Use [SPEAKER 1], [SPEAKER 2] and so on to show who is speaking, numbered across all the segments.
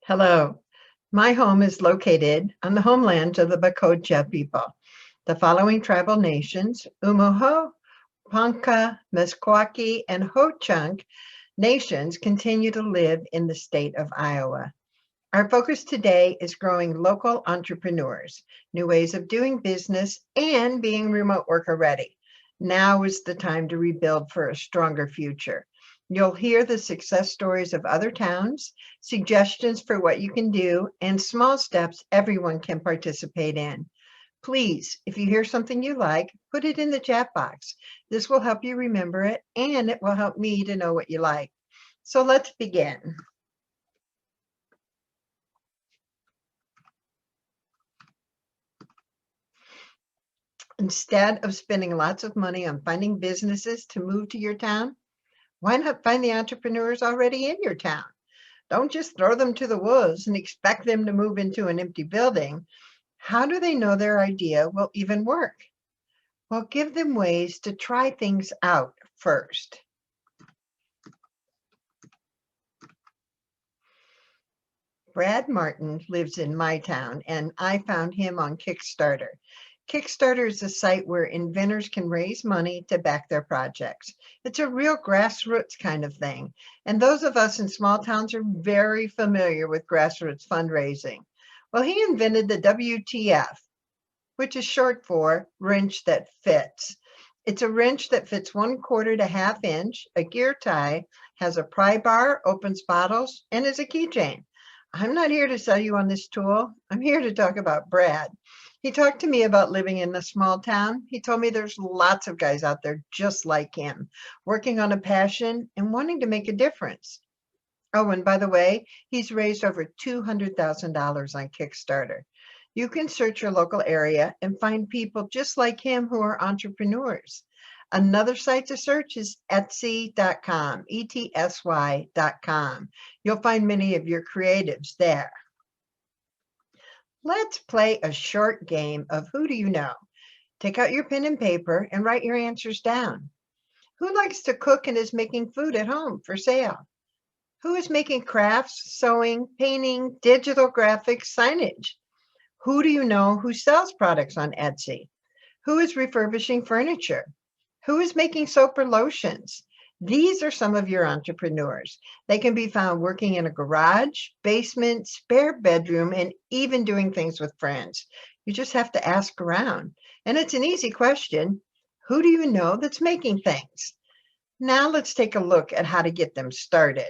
[SPEAKER 1] Hello. My home is located on the homeland of the Bakoja people. The following tribal nations, Umuho, Ponca, Meskwaki, and Ho-Chunk nations continue to live in the state of Iowa. Our focus today is growing local entrepreneurs, new ways of doing business, and being remote worker ready. Now is the time to rebuild for a stronger future. You'll hear the success stories of other towns, suggestions for what you can do, and small steps everyone can participate in. Please, if you hear something you like, put it in the chat box. This will help you remember it, and it will help me to know what you like. So let's begin. Instead of spending lots of money on finding businesses to move to your town, why not find the entrepreneurs already in your town? Don't just throw them to the wolves and expect them to move into an empty building. How do they know their idea will even work? Well, give them ways to try things out first. Brad Martin lives in my town, and I found him on Kickstarter. Kickstarter is a site where inventors can raise money to back their projects. It's a real grassroots kind of thing, and those of us in small towns are very familiar with grassroots fundraising. Well, he invented the WTF, which is short for wrench that fits. It's a wrench that fits 1/4 to 1/2 inch, a gear tie, has a pry bar, opens bottles, and is a keychain. I'm not here to sell you on this tool. I'm here to talk about Brad. He talked to me about living in a small town. He told me there's lots of guys out there just like him, working on a passion and wanting to make a difference. Oh, and by the way, he's raised over $200,000 on Kickstarter. You can search your local area and find people just like him who are entrepreneurs. Another site to search is Etsy.com, ETSY.com. You'll find many of your creatives there. Let's play a short game of Who Do You Know? Take out your pen and paper and write your answers down. Who likes to cook and is making food at home for sale? Who is making crafts, sewing, painting, digital graphics, signage? Who do you know who sells products on Etsy? Who is refurbishing furniture? Who is making soap or lotions? These are some of your entrepreneurs. They can be found working in a garage, basement, spare bedroom, and even doing things with friends. You just have to ask around. And it's an easy question. Who do you know that's making things? Now let's take a look at how to get them started.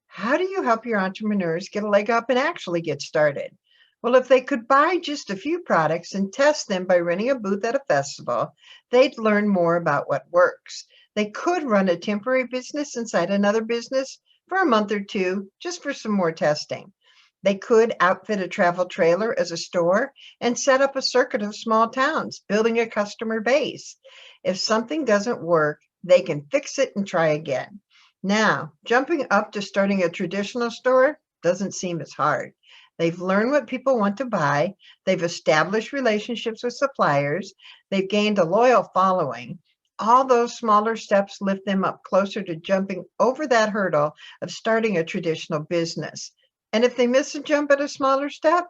[SPEAKER 1] How do you help your entrepreneurs get a leg up and actually get started? Well, if they could buy just a few products and test them by renting a booth at a festival, they'd learn more about what works. They could run a temporary business inside another business for a month or two, just for some more testing. They could outfit a travel trailer as a store and set up a circuit of small towns, building a customer base. If something doesn't work, they can fix it and try again. Now, jumping up to starting a traditional store doesn't seem as hard. They've learned what people want to buy. They've established relationships with suppliers. They've gained a loyal following. All those smaller steps lift them up closer to jumping over that hurdle of starting a traditional business. And if they miss a jump at a smaller step,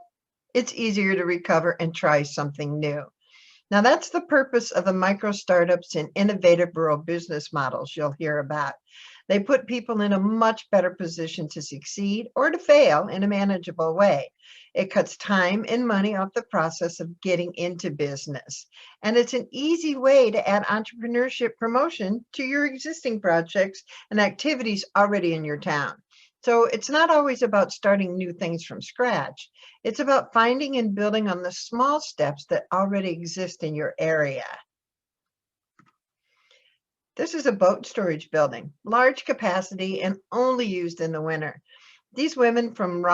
[SPEAKER 1] it's easier to recover and try something new. Now, that's the purpose of the micro startups and innovative rural business models you'll hear about. They put people in a much better position to succeed or to fail in a manageable way. It cuts time and money off the process of getting into business. And it's an easy way to add entrepreneurship promotion to your existing projects and activities already in your town. So it's not always about starting new things from scratch. It's about finding and building on the small steps that already exist in your area. This is a boat storage building, large capacity and only used in the winter. These women from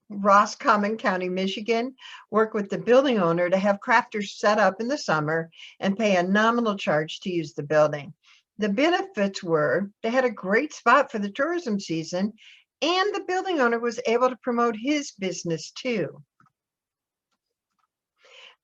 [SPEAKER 1] Roscommon County, Michigan, work with the building owner to have crafters set up in the summer and pay a nominal charge to use the building. The benefits were they had a great spot for the tourism season, and the building owner was able to promote his business too.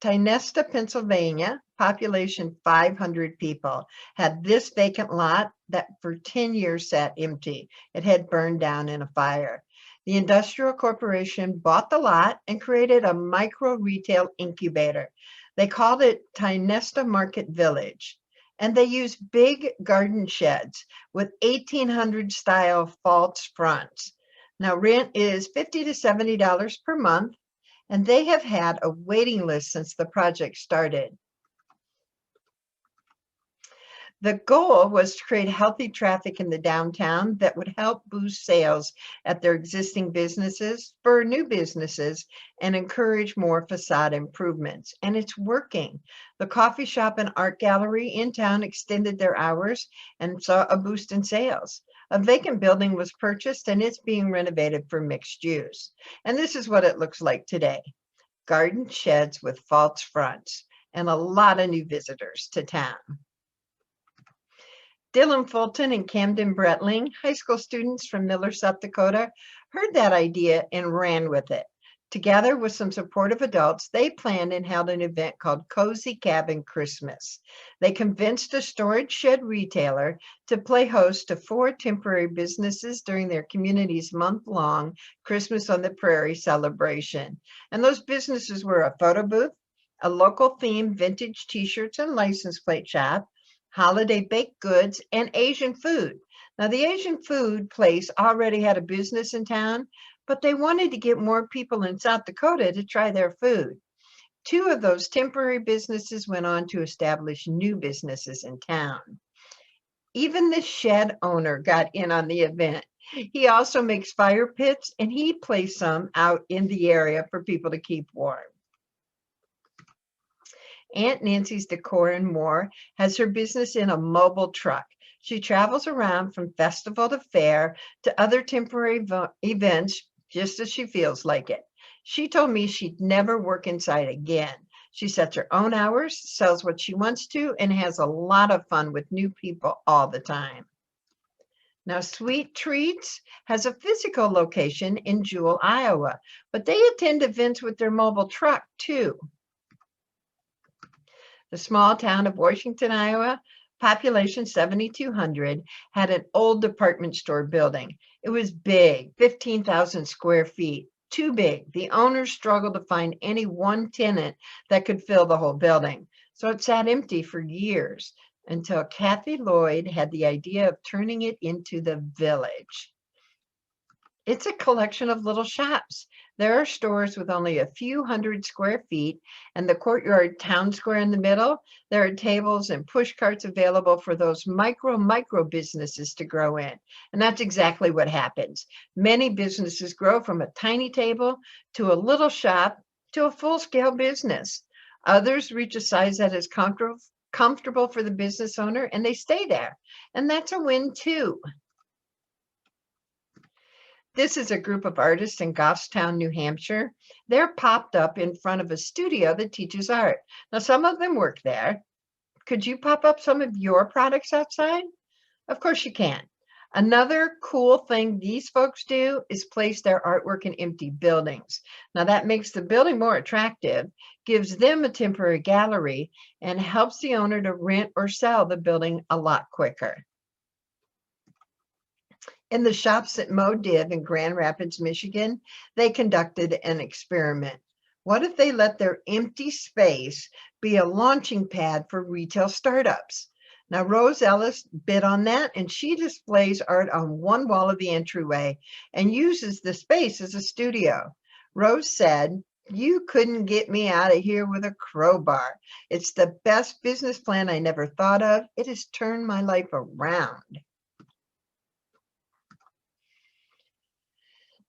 [SPEAKER 1] Tynesta, Pennsylvania, population 500 people, had this vacant lot that for 10 years sat empty. It had burned down in a fire. The Industrial Corporation bought the lot and created a micro retail incubator. They called it Tynesta Market Village. And they used big garden sheds with 1800 style false fronts. Now, rent is $50 to $70 per month, and they have had a waiting list since the project started. The goal was to create healthy traffic in the downtown that would help boost sales at their existing businesses, spur new businesses, and encourage more facade improvements. And it's working. The coffee shop and art gallery in town extended their hours and saw a boost in sales. A vacant building was purchased and it's being renovated for mixed use. And this is what it looks like today. Garden sheds with false fronts and a lot of new visitors to town. Dylan Fulton and Camden Bretling, high school students from Miller, South Dakota, heard that idea and ran with it. Together with some supportive adults, they planned and held an event called Cozy Cabin Christmas. They convinced a storage shed retailer to play host to 4 temporary businesses during their community's month-long Christmas on the Prairie celebration. And those businesses were a photo booth, a local themed vintage t-shirts and license plate shop, holiday baked goods, and Asian food. Now, the Asian food place already had a business in town, but they wanted to get more people in South Dakota to try their food. 2 of those temporary businesses went on to establish new businesses in town. Even the shed owner got in on the event. He also makes fire pits, and he placed some out in the area for people to keep warm. Aunt Nancy's Decor and More has her business in a mobile truck. She travels around from festival to fair to other temporary events just as she feels like it. She told me she'd never work inside again. She sets her own hours, sells what she wants to, and has a lot of fun with new people all the time. Now, Sweet Treats has a physical location in Jewell, Iowa, but they attend events with their mobile truck too. The small town of Washington, Iowa, population 7,200, had an old department store building. It was big, 15,000 square feet, too big. The owners struggled to find any one tenant that could fill the whole building. So it sat empty for years until Kathy Lloyd had the idea of turning it into the Village. It's a collection of little shops. There are stores with only a few hundred square feet and the courtyard town square in the middle. There are tables and push carts available for those micro businesses to grow in. And that's exactly what happens. Many businesses grow from a tiny table to a little shop to a full-scale business. Others reach a size that is comfortable for the business owner and they stay there. And that's a win too. This is a group of artists in Goffstown, New Hampshire. They're popped up in front of a studio that teaches art. Now, some of them work there. Could you pop up some of your products outside? Of course you can. Another cool thing these folks do is place their artwork in empty buildings. Now, that makes the building more attractive, gives them a temporary gallery, and helps the owner to rent or sell the building a lot quicker. In the shops at MoDiv in Grand Rapids, Michigan, they conducted an experiment. What if they let their empty space be a launching pad for retail startups? Now, Rose Ellis bid on that, and she displays art on one wall of the entryway and uses the space as a studio. Rose said, "You couldn't get me out of here with a crowbar. It's the best business plan I never thought of. It has turned my life around."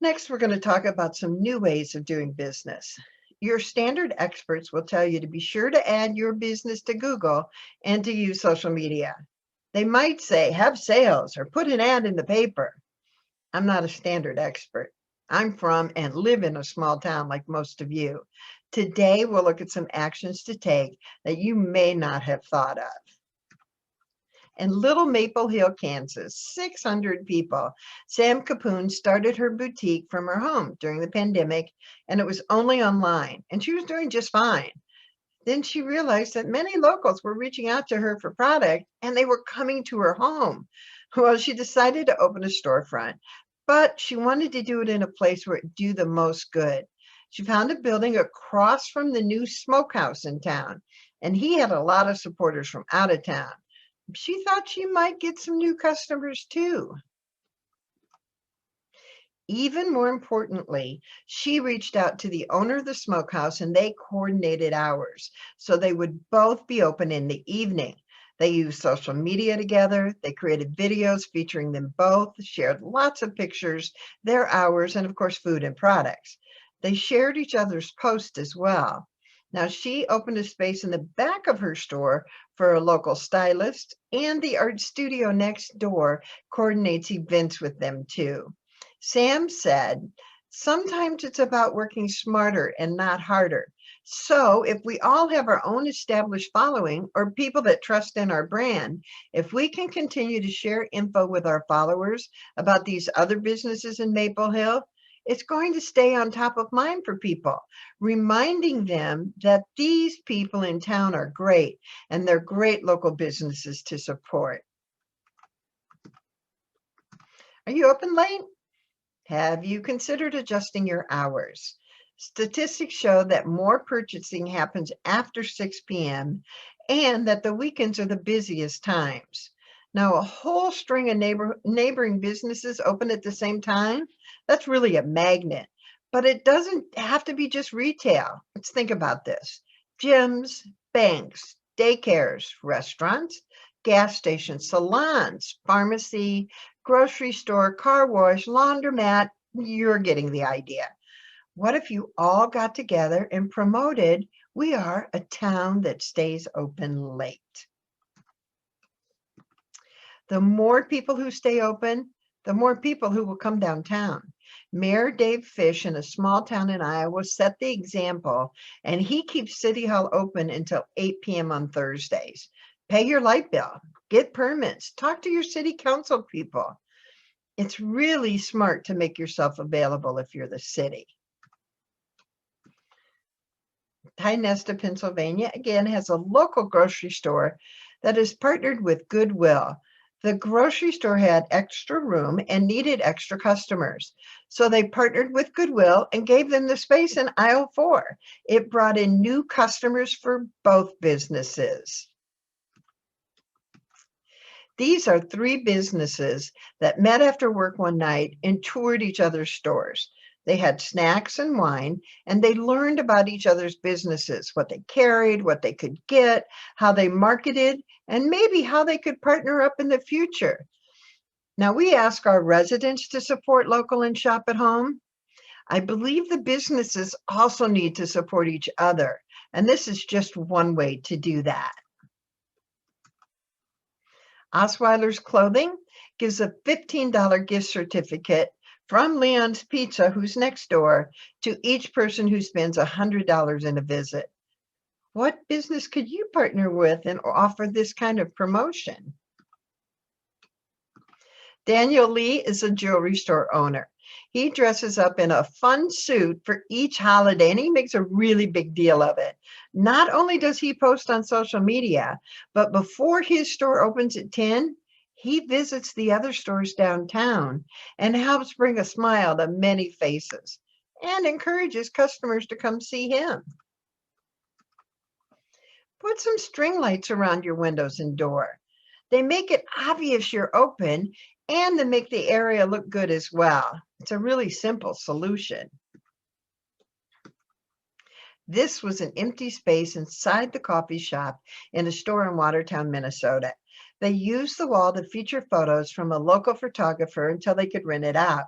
[SPEAKER 1] Next, we're going to talk about some new ways of doing business. Your standard experts will tell you to be sure to add your business to Google and to use social media. They might say, have sales or put an ad in the paper. I'm not a standard expert. I'm from and live in a small town like most of you. Today, we'll look at some actions to take that you may not have thought of. In Little Maple Hill, Kansas, 600 people. Sam Capoon started her boutique from her home during the pandemic, and it was only online, and she was doing just fine. Then she realized that many locals were reaching out to her for product and they were coming to her home. Well, she decided to open a storefront, but she wanted to do it in a place where it'd do the most good. She found a building across from the new smokehouse in town, and he had a lot of supporters from out of town. She thought she might get some new customers too. Even more importantly, she reached out to the owner of the smokehouse and they coordinated hours so they would both be open in the evening. They used social media together. They created videos featuring them both, shared lots of pictures, their hours, and of course, food and products. They shared each other's posts as well. Now, she opened a space in the back of her store for a local stylist, and the art studio next door coordinates events with them too. Sam said, sometimes it's about working smarter and not harder. So if we all have our own established following or people that trust in our brand, if we can continue to share info with our followers about these other businesses in Maple Hill, it's going to stay on top of mind for people, reminding them that these people in town are great and they're great local businesses to support. Are you open late? Have you considered adjusting your hours? Statistics show that more purchasing happens after 6 p.m. and that the weekends are the busiest times. Now, a whole string of neighboring businesses open at the same time, that's really a magnet. But it doesn't have to be just retail. Let's think about this. Gyms, banks, daycares, restaurants, gas stations, salons, pharmacy, grocery store, car wash, laundromat, you're getting the idea. What if you all got together and promoted, we are a town that stays open late? The more people who stay open, the more people who will come downtown. Mayor Dave Fish in a small town in Iowa set the example, and he keeps City Hall open until 8 p.m. on Thursdays. Pay your light bill, get permits, talk to your city council people. It's really smart to make yourself available if you're the city. Nesta, Pennsylvania, again, has a local grocery store that is partnered with Goodwill. The grocery store had extra room and needed extra customers. So they partnered with Goodwill and gave them the space in aisle 4. It brought in new customers for both businesses. These are 3 businesses that met after work one night and toured each other's stores. They had snacks and wine, and they learned about each other's businesses, what they carried, what they could get, how they marketed, and maybe how they could partner up in the future. Now, we ask our residents to support local and shop at home. I believe the businesses also need to support each other, and this is just one way to do that. Osweiler's Clothing gives a $15 gift certificate from Leon's Pizza, who's next door, to each person who spends $100 in a visit. What business could you partner with and offer this kind of promotion? Daniel Lee is a jewelry store owner. He dresses up in a fun suit for each holiday, and he makes a really big deal of it. Not only does he post on social media, but before his store opens at 10, he visits the other stores downtown and helps bring a smile to many faces and encourages customers to come see him. Put some string lights around your windows and door. They make it obvious you're open and they make the area look good as well. It's a really simple solution. This was an empty space inside the coffee shop in a store in Watertown, Minnesota. They used the wall to feature photos from a local photographer until they could rent it out.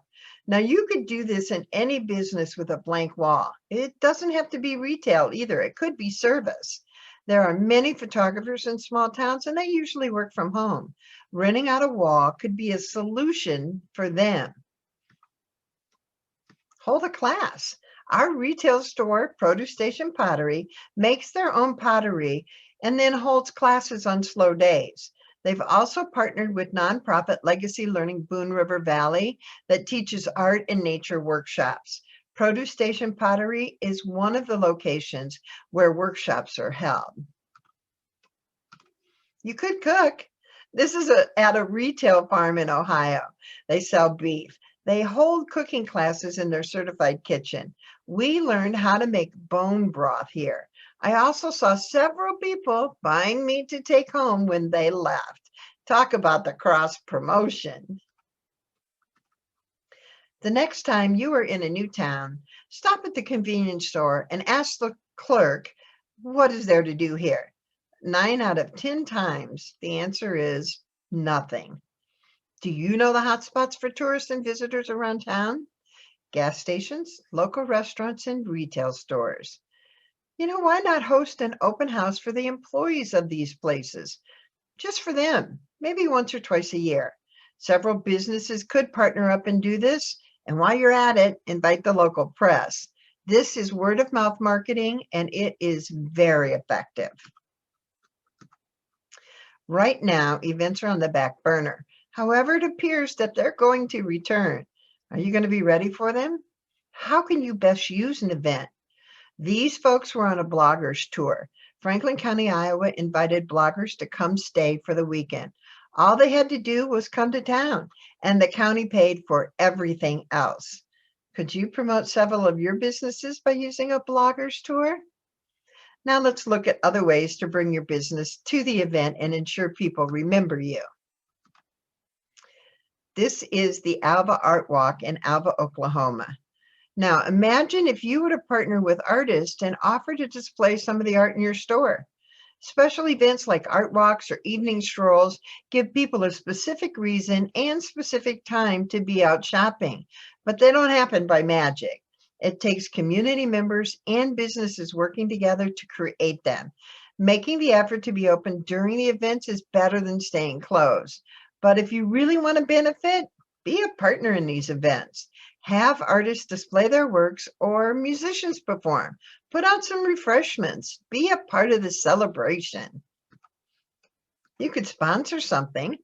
[SPEAKER 1] Now, you could do this in any business with a blank wall. It doesn't have to be retail either. It could be service. There are many photographers in small towns, and they usually work from home. Renting out a wall could be a solution for them. Hold a class. Our retail store, Produce Station Pottery, makes their own pottery and then holds classes on slow days. They've also partnered with nonprofit Legacy Learning Boone River Valley that teaches art and nature workshops. Produce Station Pottery is one of the locations where workshops are held. You could cook. This is at a retail farm in Ohio. They sell beef. They hold cooking classes in their certified kitchen. We learned how to make bone broth here. I also saw several people buying meat to take home when they left. Talk about the cross promotion. The next time you are in a new town, stop at the convenience store and ask the clerk, what is there to do here? 9 out of 10 times, the answer is nothing. Do you know the hotspots for tourists and visitors around town? Gas stations, local restaurants, and retail stores. Why not host an open house for the employees of these places? Just for them, maybe once or twice a year. Several businesses could partner up and do this. And while you're at it, invite the local press. This is word of mouth marketing, and it is very effective. Right now, events are on the back burner. However, it appears that they're going to return. Are you going to be ready for them? How can you best use an event? These folks were on a bloggers tour. Franklin County, Iowa invited bloggers to come stay for the weekend. All they had to do was come to town, and the county paid for everything else. Could you promote several of your businesses by using a bloggers tour? Now let's look at other ways to bring your business to the event and ensure people remember you. This is the Alva Art Walk in Alva, Oklahoma. Now imagine if you were to partner with artists and offer to display some of the art in your store. Special events like art walks or evening strolls give people a specific reason and specific time to be out shopping, but they don't happen by magic. It takes community members and businesses working together to create them. Making the effort to be open during the events is better than staying closed. But if you really want to benefit, be a partner in these events. Have artists display their works or musicians perform. Put out some refreshments. Be a part of the celebration. You could sponsor something.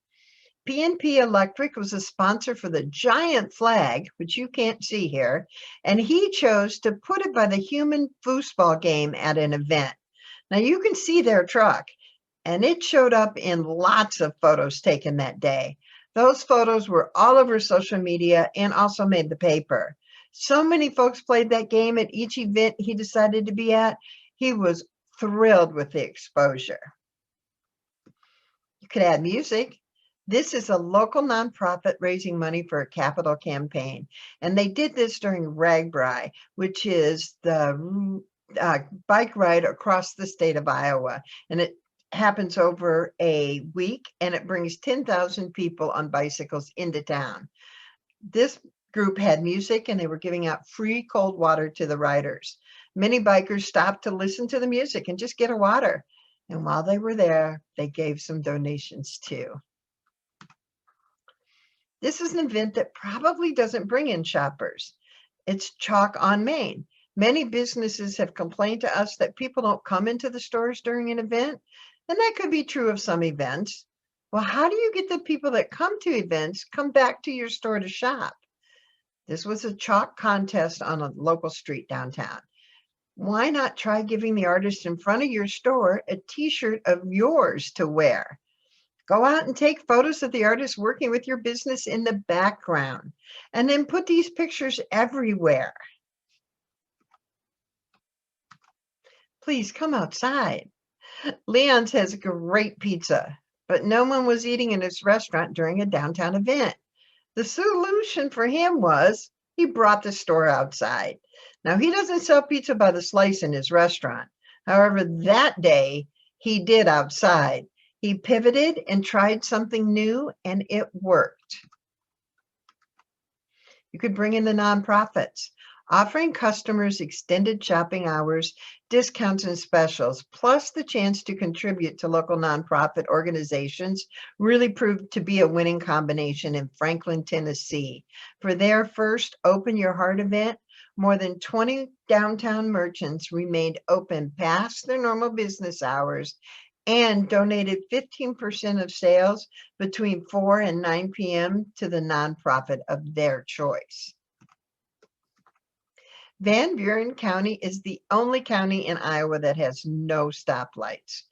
[SPEAKER 1] PNP Electric was a sponsor for the giant flag, which you can't see here, and he chose to put it by the human foosball game at an event. Now you can see their truck, and it showed up in lots of photos taken that day. Those photos were all over social media and also made the paper. So many folks played that game at each event he decided to be at. He was thrilled with the exposure. You could add music. This is a local nonprofit raising money for a capital campaign. And they did this during RAGBRAI, which is the bike ride across the state of Iowa. And it happens over a week, and it brings 10,000 people on bicycles into town. This group had music, and they were giving out free cold water to the riders. Many bikers stopped to listen to the music and just get a water. And while they were there, they gave some donations too. This is an event that probably doesn't bring in shoppers. It's Chalk on Main. Many businesses have complained to us that people don't come into the stores during an event, and that could be true of some events. Well, how do you get the people that come to events come back to your store to shop? This was a chalk contest on a local street downtown. Why not try giving the artist in front of your store a t-shirt of yours to wear? Go out and take photos of the artist working with your business in the background, and then put these pictures everywhere. Please come outside. Leon's has great pizza, but no one was eating in his restaurant during a downtown event. The solution for him was he brought the store outside. Now, he doesn't sell pizza by the slice in his restaurant. However, that day he did outside. He pivoted and tried something new, and it worked. You could bring in the nonprofits. Offering customers extended shopping hours, discounts, and specials, plus the chance to contribute to local nonprofit organizations really proved to be a winning combination in Franklin, Tennessee. For their first Open Your Heart event, more than 20 downtown merchants remained open past their normal business hours and donated 15% of sales between 4 and 9 p.m. to the nonprofit of their choice. Van Buren County is the only county in Iowa that has no stoplights.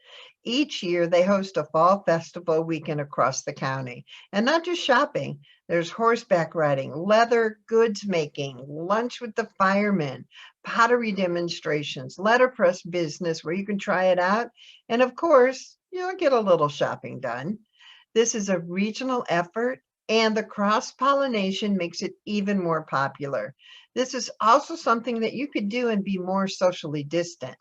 [SPEAKER 1] Each year, they host a fall festival weekend across the county. And not just shopping, there's horseback riding, leather goods making, lunch with the firemen, pottery demonstrations, letterpress business where you can try it out. And of course, you'll get a little shopping done. This is a regional effort, and the cross pollination makes it even more popular. This is also something that you could do and be more socially distant.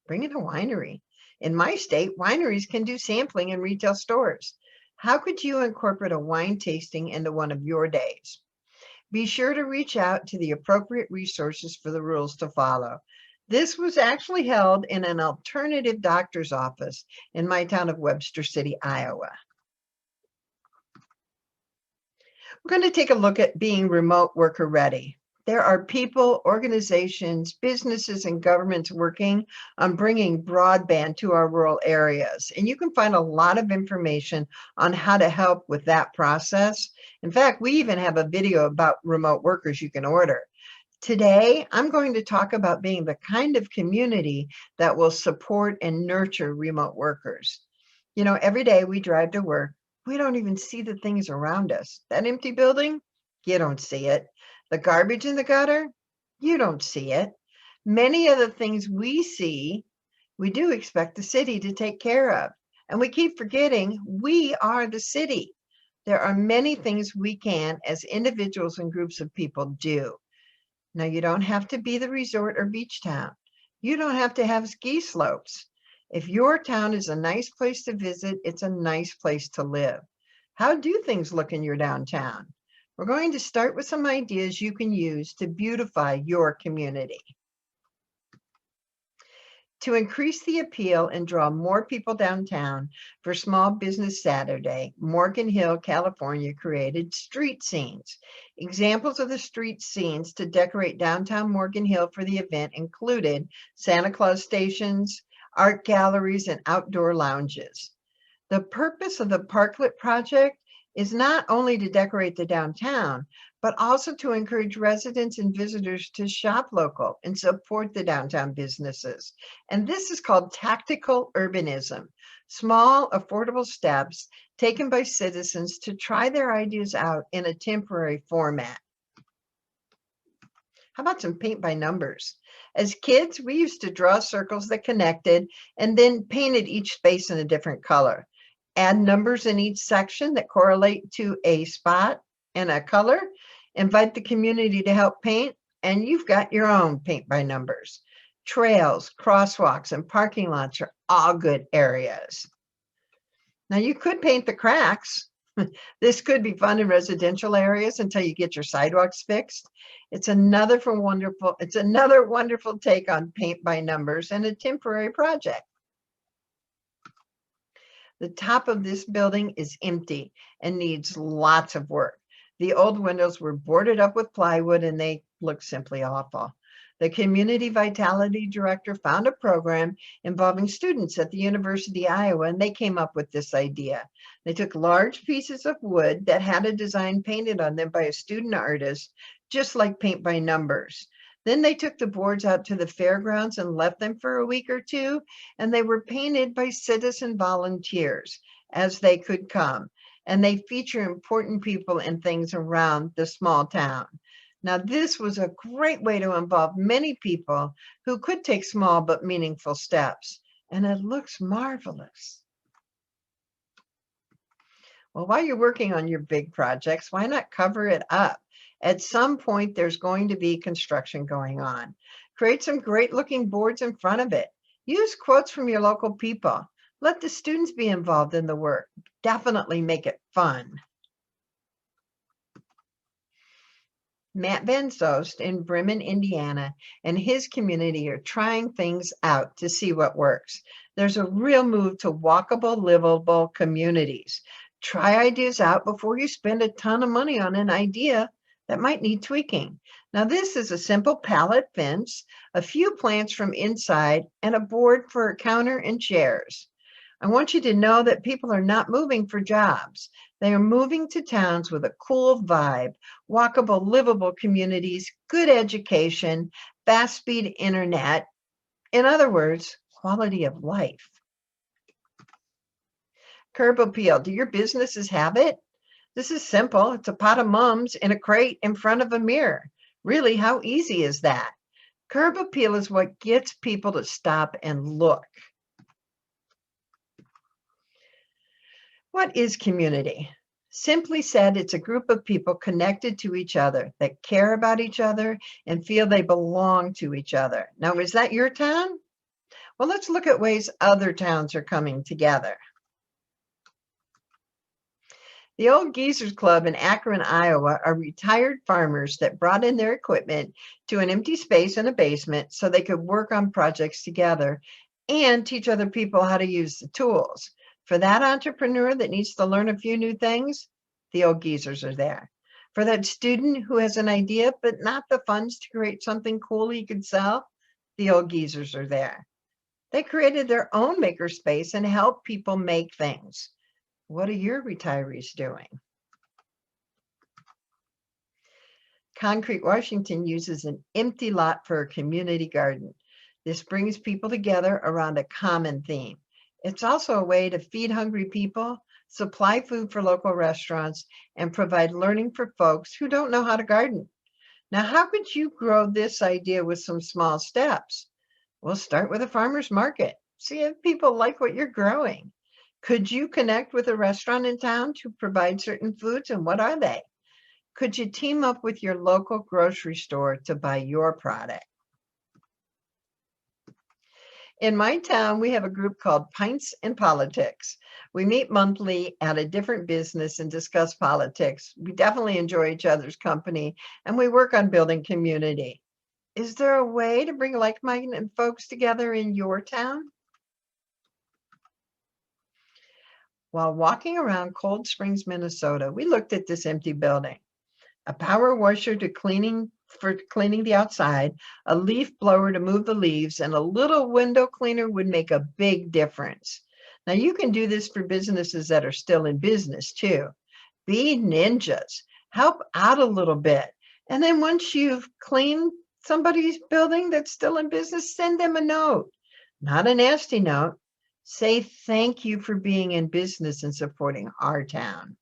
[SPEAKER 1] Bring in a winery. In my state, wineries can do sampling in retail stores. How could you incorporate a wine tasting into one of your days? Be sure to reach out to the appropriate resources for the rules to follow. This was actually held in an alternative doctor's office in my town of Webster City, Iowa. We're going to take a look at being remote worker ready. There are people, organizations, businesses, and governments working on bringing broadband to our rural areas. And you can find a lot of information on how to help with that process. In fact, we even have a video about remote workers you can order. Today, I'm going to talk about being the kind of community that will support and nurture remote workers. You know, every day we drive to work, we don't even see the things around us. That empty building, you don't see it. The garbage in the gutter, you don't see it. Many of the things we see, we do expect the city to take care of. And we keep forgetting we are the city. There are many things we can, as individuals and groups of people, do. Now, you don't have to be the resort or beach town. You don't have to have ski slopes. If your town is a nice place to visit, it's a nice place to live. How do things look in your downtown? We're going to start with some ideas you can use to beautify your community. To increase the appeal and draw more people downtown for Small Business Saturday, Morgan Hill, California created street scenes. Examples of the street scenes to decorate downtown Morgan Hill for the event included Santa Claus stations, art galleries, and outdoor lounges. The purpose of the Parklet project is not only to decorate the downtown, but also to encourage residents and visitors to shop local and support the downtown businesses. And this is called tactical urbanism, small, affordable steps taken by citizens to try their ideas out in a temporary format. How about some paint by numbers? As kids, we used to draw circles that connected and then painted each space in a different color. Add numbers in each section that correlate to a spot and a color. Invite the community to help paint, and you've got your own paint by numbers. Trails, crosswalks, and parking lots are all good areas. Now, you could paint the cracks. This could be fun in residential areas until you get your sidewalks fixed. It's another wonderful take on paint by numbers and a temporary project. The top of this building is empty and needs lots of work. The old windows were boarded up with plywood and they look simply awful. The community vitality director found a program involving students at the University of Iowa, and they came up with this idea. They took large pieces of wood that had a design painted on them by a student artist, just like paint by numbers. Then they took the boards out to the fairgrounds and left them for a week or two, and they were painted by citizen volunteers as they could come. And they feature important people and things around the small town. Now, this was a great way to involve many people who could take small but meaningful steps. And it looks marvelous. Well, while you're working on your big projects, why not cover it up? At some point, there's going to be construction going on. Create some great looking boards in front of it. Use quotes from your local people. Let the students be involved in the work. Definitely make it fun. Matt Van Zost in Bremen, Indiana, and his community are trying things out to see what works. There's a real move to walkable, livable communities. Try ideas out before you spend a ton of money on an idea that might need tweaking. Now, this is a simple pallet fence, a few plants from inside, and a board for a counter and chairs. I want you to know that people are not moving for jobs. They are moving to towns with a cool vibe, walkable, livable communities, good education, fast speed internet. In other words, quality of life. Curb appeal. Do your businesses have it? This is simple. It's a pot of mums in a crate in front of a mirror. Really, how easy is that? Curb appeal is what gets people to stop and look. What is community? Simply said, it's a group of people connected to each other that care about each other and feel they belong to each other. Now, is that your town? Well, let's look at ways other towns are coming together. The Old Geezers Club in Akron, Iowa are retired farmers that brought in their equipment to an empty space in a basement so they could work on projects together and teach other people how to use the tools. For that entrepreneur that needs to learn a few new things, the Old Geezers are there. For that student who has an idea but not the funds to create something cool he could sell, the Old Geezers are there. They created their own makerspace and help people make things. What are your retirees doing? Concrete Washington uses an empty lot for a community garden. This brings people together around a common theme. It's also a way to feed hungry people, supply food for local restaurants, and provide learning for folks who don't know how to garden. Now, how could you grow this idea with some small steps? We'll start with a farmer's market. See if people like what you're growing. Could you connect with a restaurant in town to provide certain foods, and what are they? Could you team up with your local grocery store to buy your product? In my town, we have a group called Pints and Politics. We meet monthly at a different business and discuss politics. We definitely enjoy each other's company, and we work on building community. Is there a way to bring like-minded folks together in your town? While walking around Cold Springs, Minnesota, we looked at this empty building. A power washer for cleaning the outside, a leaf blower to move the leaves, and a little window cleaner would make a big difference. Now you can do this for businesses that are still in business too. Be ninjas, help out a little bit. And then once you've cleaned somebody's building that's still in business, send them a note, not a nasty note. Say thank you for being in business and supporting our town.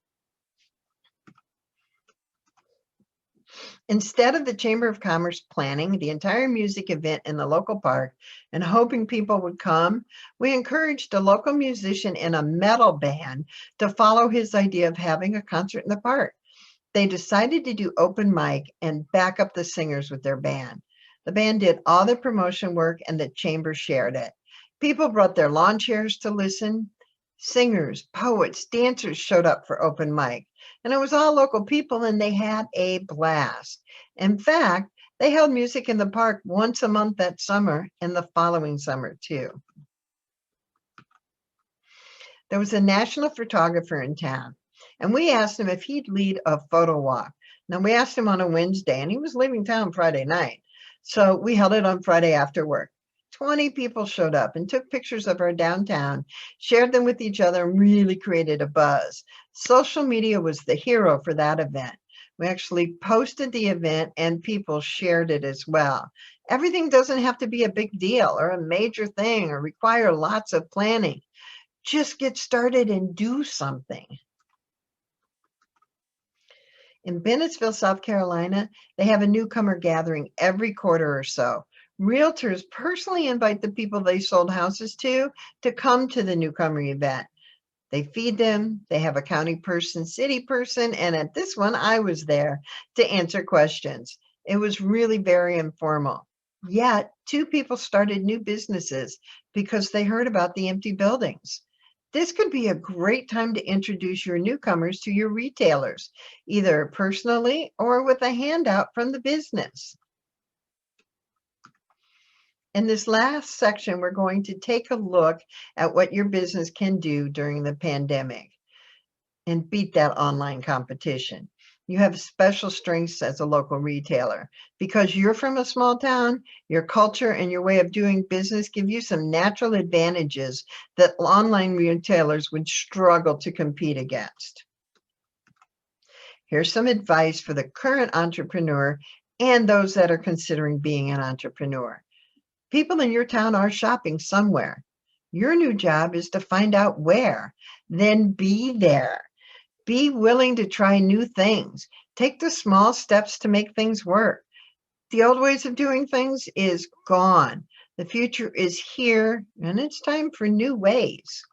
[SPEAKER 1] Instead of the Chamber of Commerce planning the entire music event in the local park and hoping people would come, we encouraged a local musician in a metal band to follow his idea of having a concert in the park. They decided to do open mic and back up the singers with their band. The band did all the promotion work and the chamber shared it. People brought their lawn chairs to listen. Singers, poets, dancers showed up for open mic. And it was all local people and they had a blast. In fact, they held music in the park once a month that summer and the following summer too. There was a national photographer in town and we asked him if he'd lead a photo walk. Now we asked him on a Wednesday and he was leaving town Friday night. So we held it on Friday after work. 20 people showed up and took pictures of our downtown, shared them with each other, and really created a buzz. Social media was the hero for that event. We actually posted the event and people shared it as well. Everything doesn't have to be a big deal or a major thing or require lots of planning. Just get started and do something. In Bennettsville, South Carolina, they have a newcomer gathering every quarter or so. Realtors personally invite the people they sold houses to come to the newcomer event. They feed them, they have a county person, city person, and at this one, I was there to answer questions. It was really very informal. Yet, two people started new businesses because they heard about the empty buildings. This could be a great time to introduce your newcomers to your retailers, either personally or with a handout from the business. In this last section, we're going to take a look at what your business can do during the pandemic and beat that online competition. You have special strengths as a local retailer. Because you're from a small town, your culture and your way of doing business give you some natural advantages that online retailers would struggle to compete against. Here's some advice for the current entrepreneur and those that are considering being an entrepreneur. People in your town are shopping somewhere. Your new job is to find out where, then be there. Be willing to try new things. Take the small steps to make things work. The old ways of doing things is gone. The future is here, and it's time for new ways.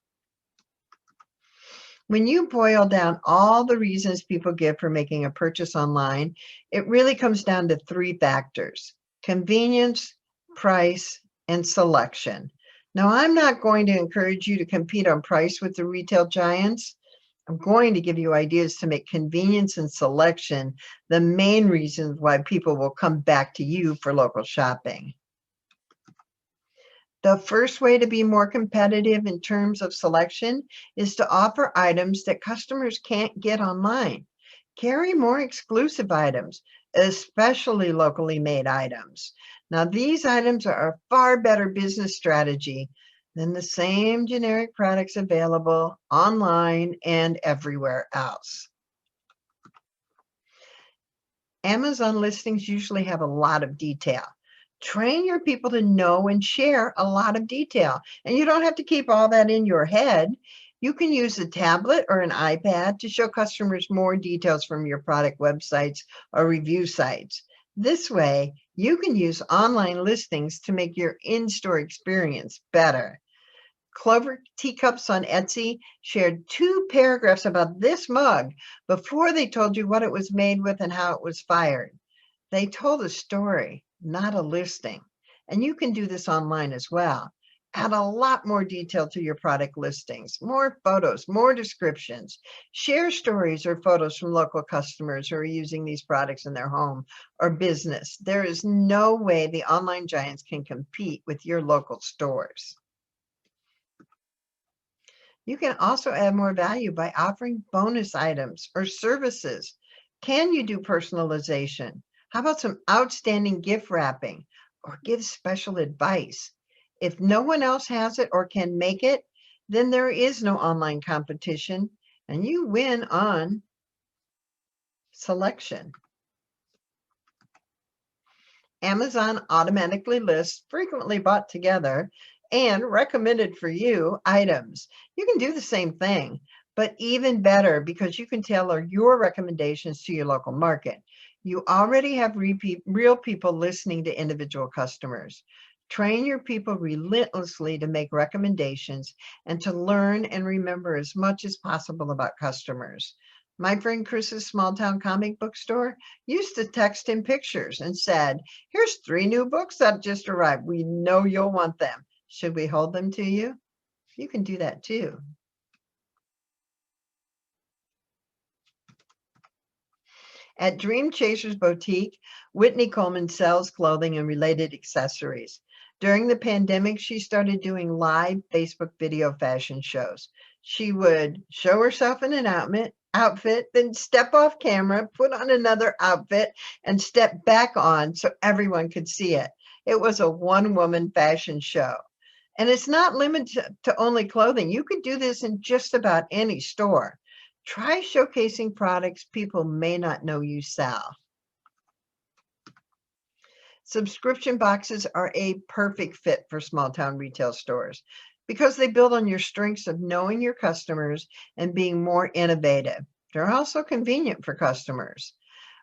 [SPEAKER 1] When you boil down all the reasons people give for making a purchase online, it really comes down to three factors: convenience, price, and selection. Now, I'm not going to encourage you to compete on price with the retail giants. I'm going to give you ideas to make convenience and selection the main reasons why people will come back to you for local shopping. The first way to be more competitive in terms of selection is to offer items that customers can't get online. Carry more exclusive items, especially locally made items. Now, these items are a far better business strategy than the same generic products available online and everywhere else. Amazon listings usually have a lot of detail. Train your people to know and share a lot of detail. And you don't have to keep all that in your head. You can use a tablet or an iPad to show customers more details from your product websites or review sites. This way, you can use online listings to make your in-store experience better. Clover Teacups on Etsy shared 2 paragraphs about this mug before they told you what it was made with and how it was fired. They told a story, not a listing. And you can do this online as well. Add a lot more detail to your product listings, more photos, more descriptions. Share stories or photos from local customers who are using these products in their home or business. There is no way the online giants can compete with your local stores. You can also add more value by offering bonus items or services. Can you do personalization? How about some outstanding gift wrapping or give special advice? If no one else has it or can make it, then there is no online competition and you win on selection. Amazon automatically lists frequently bought together and recommended for you items. You can do the same thing, but even better because you can tailor your recommendations to your local market. You already have real people listening to individual customers. Train your people relentlessly to make recommendations and to learn and remember as much as possible about customers. My friend Chris's small town comic book store used to text him pictures and said, "Here's 3 new books that just arrived. We know you'll want them. Should we hold them to you?" You can do that too. At Dream Chasers Boutique, Whitney Coleman sells clothing and related accessories. During the pandemic, she started doing live Facebook video fashion shows. She would show herself in an outfit, then step off camera, put on another outfit, and step back on so everyone could see it. It was a one-woman fashion show. And it's not limited to only clothing. You could do this in just about any store. Try showcasing products people may not know you sell. Subscription boxes are a perfect fit for small town retail stores because they build on your strengths of knowing your customers and being more innovative. They're also convenient for customers.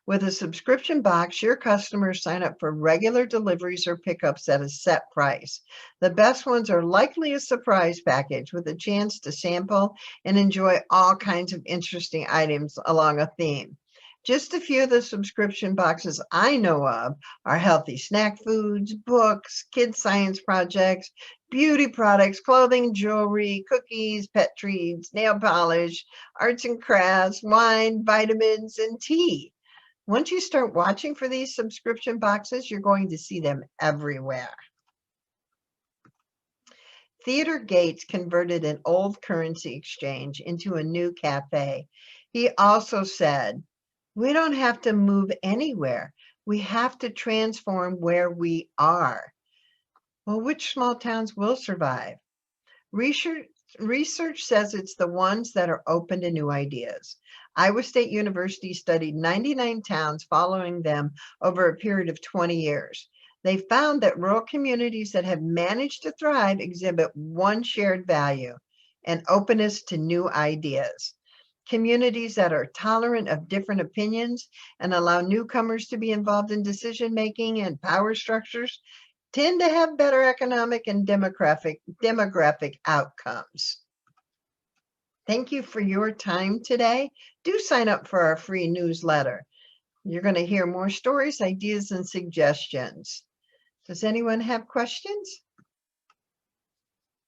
[SPEAKER 1] With a subscription box, your customers sign up for regular deliveries or pickups at a set price. The best ones are likely a surprise package with a chance to sample and enjoy all kinds of interesting items along a theme. Just a few of the subscription boxes I know of are healthy snack foods, books, kids' science projects, beauty products, clothing, jewelry, cookies, pet treats, nail polish, arts and crafts, wine, vitamins, and tea. Once you start watching for these subscription boxes, you're going to see them everywhere. Theodore Gates converted an old currency exchange into a new cafe. He also said, "We don't have to move anywhere. We have to transform where we are." Well, which small towns will survive? Research says it's the ones that are open to new ideas. Iowa State University studied 99 towns following them over a period of 20 years. They found that rural communities that have managed to thrive exhibit one shared value: an openness to new ideas. Communities that are tolerant of different opinions and allow newcomers to be involved in decision making and power structures tend to have better economic and demographic outcomes. Thank you for your time today. Do sign up for our free newsletter. You're going to hear more stories, ideas, and suggestions. Does anyone have questions?